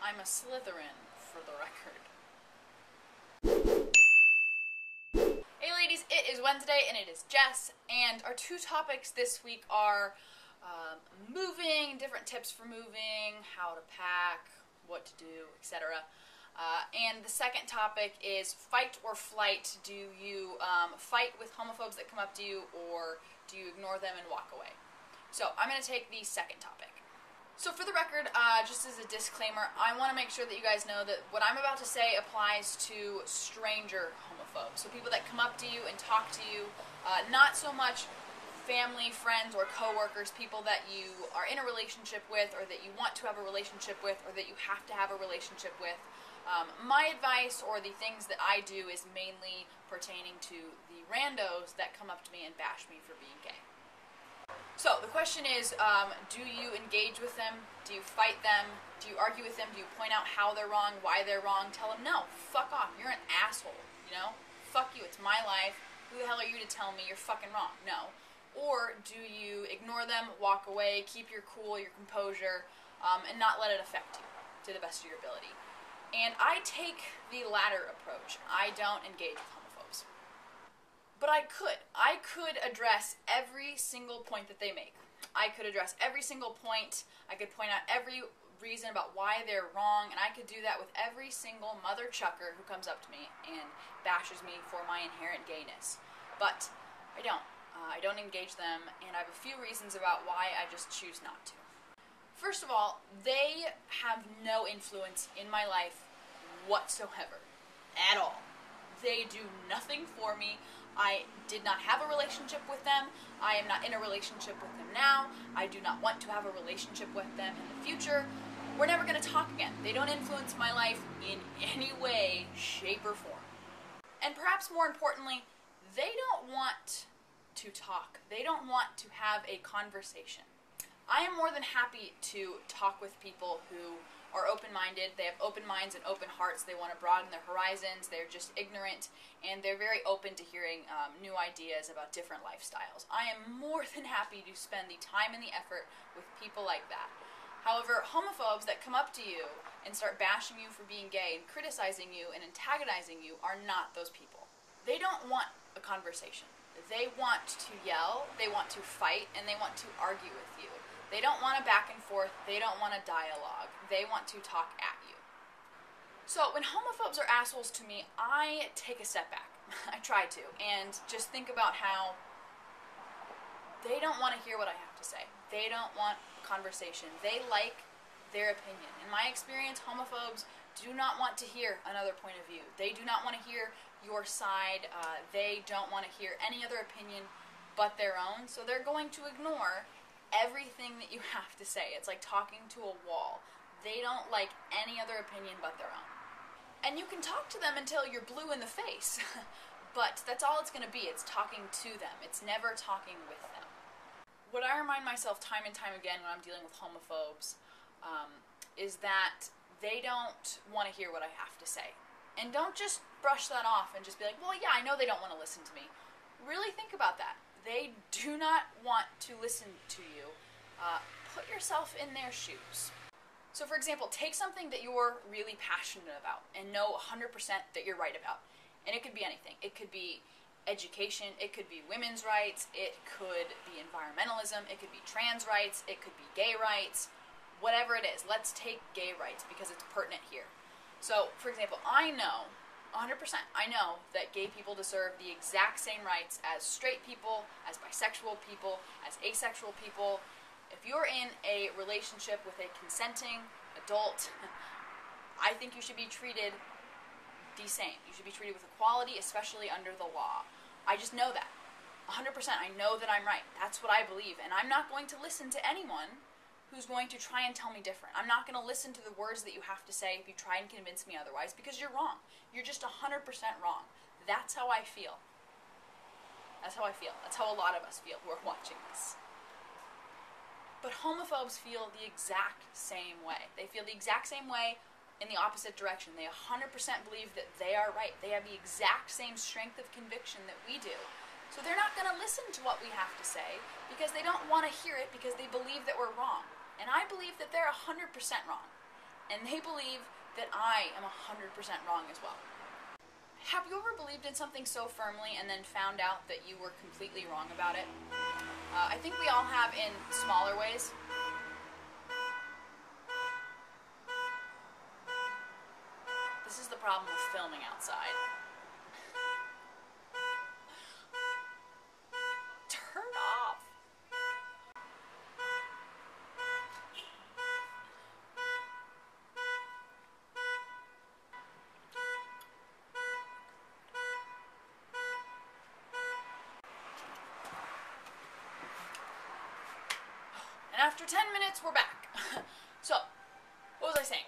I'm a Slytherin, for the record. Hey ladies, it is Wednesday and it is Jess, and our two topics this week are moving, different tips for moving, how to pack, what to do, etc. And the second topic is fight or flight. Do you fight with homophobes that come up to you, or do you ignore them and walk away? So I'm going to take the second topic. So for the record, just as a disclaimer, I want to make sure that you guys know that what I'm about to say applies to stranger homophobes. So people that come up to you and talk to you, not so much family, friends, or coworkers, people that you are in a relationship with, or that you want to have a relationship with, or that you have to have a relationship with. My advice, or the things that I do, is mainly pertaining to the randos that come up to me and bash me for being gay. So the question is, do you engage with them? Do you fight them? Do you argue with them? Do you point out how they're wrong, why they're wrong? Tell them, no, fuck off, you're an asshole, you know? Fuck you, it's my life. Who the hell are you to tell me you're fucking wrong? No. Or do you ignore them, walk away, keep your cool, your composure, and not let it affect you to the best of your ability? And I take the latter approach. I don't engage with homophobes. But I could address every single point that they make. I could address every single point. I could point out every reason about why they're wrong, and I could do that with every single mother chucker who comes up to me and bashes me for my inherent gayness. But I don't. I don't engage them, and I have a few reasons about why I just choose not to. First of all, they have no influence in my life whatsoever. At all. They do nothing for me. I did not have a relationship with them. I am not in a relationship with them now. I do not want to have a relationship with them in the future. We're never going to talk again. They don't influence my life in any way, shape, or form. And perhaps more importantly, they don't want to talk. They don't want to have a conversation. I am more than happy to talk with people who are open-minded. They have open minds and open hearts. They want to broaden their horizons. They're just ignorant, and they're very open to hearing new ideas about different lifestyles. I am more than happy to spend the time and the effort with people like that. However, homophobes that come up to you and start bashing you for being gay and criticizing you and antagonizing you are not those people. They don't want a conversation. They want to yell, they want to fight, and they want to argue with you. They don't want a back and forth. They don't want a dialogue. They want to talk at you. So when homophobes are assholes to me, I take a step back. I try to. And just think about how they don't want to hear what I have to say. They don't want conversation. They like their opinion. In my experience, homophobes do not want to hear another point of view. They do not want to hear your side. They don't want to hear any other opinion but their own. So they're going to ignore everything that you have to say. It's like talking to a wall. They don't like any other opinion but their own. And you can talk to them until you're blue in the face, but that's all it's going to be. It's talking to them. It's never talking with them. What I remind myself time and time again when I'm dealing with homophobes is that they don't want to hear what I have to say. And don't just brush that off and just be like, well, yeah, I know they don't want to listen to me. Really think about that. They do not want to listen to you. Put yourself in their shoes. So for example, take something that you're really passionate about and know 100% that you're right about. And it could be anything. It could be education, it could be women's rights, it could be environmentalism, it could be trans rights, it could be gay rights, whatever it is. Let's take gay rights because it's pertinent here. So for example, I know 100%, I know that gay people deserve the exact same rights as straight people, as bisexual people, as asexual people. If you're in a relationship with a consenting adult, I think you should be treated the same. You should be treated with equality, especially under the law. I just know that. 100%, I know that I'm right. That's what I believe, and I'm not going to listen to anyone who's going to try and tell me different. I'm not going to listen to the words that you have to say if you try and convince me otherwise, because you're wrong. You're just 100% wrong. That's how I feel. That's how I feel. That's how a lot of us feel who are watching this. But homophobes feel the exact same way. They feel the exact same way in the opposite direction. They 100% believe that they are right. They have the exact same strength of conviction that we do. So they're not going to listen to what we have to say because they don't want to hear it because they believe that we're wrong. And I believe that they're 100% wrong. and they believe that I am 100% wrong as well. Have you ever believed in something so firmly and then found out that you were completely wrong about it? I think we all have in smaller ways. This is the problem with filming outside. Turn off. And after 10 minutes, we're back. So, what was I saying?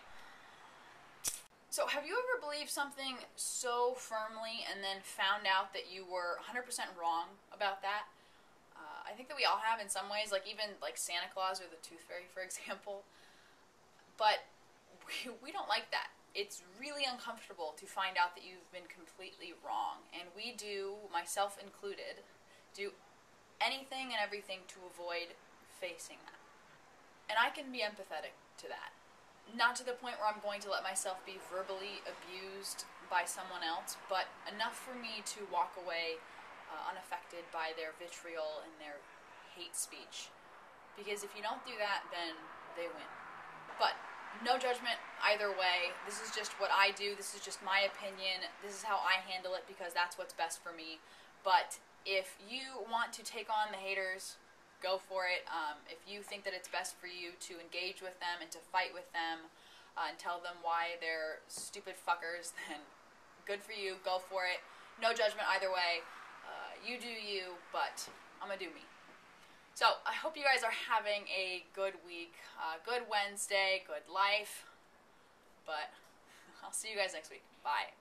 So, have you ever believed something so firmly and then found out that you were 100% wrong about that? I think that we all have in some ways, like even like Santa Claus or the Tooth Fairy, for example. But we don't like that. It's really uncomfortable to find out that you've been completely wrong. And we do, myself included, do anything and everything to avoid facing that. And I can be empathetic to that. Not to the point where I'm going to let myself be verbally abused by someone else, but enough for me to walk away unaffected by their vitriol and their hate speech. Because if you don't do that, then they win. But no judgment either way. This is just what I do. This is just my opinion. This is how I handle it because that's what's best for me. But if you want to take on the haters, go for it. If you think that it's best for you to engage with them and to fight with them and tell them why they're stupid fuckers, then good for you. Go for it. No judgment either way. You do you, but I'm gonna do me. So I hope you guys are having a good week, good Wednesday, good life. But I'll see you guys next week. Bye.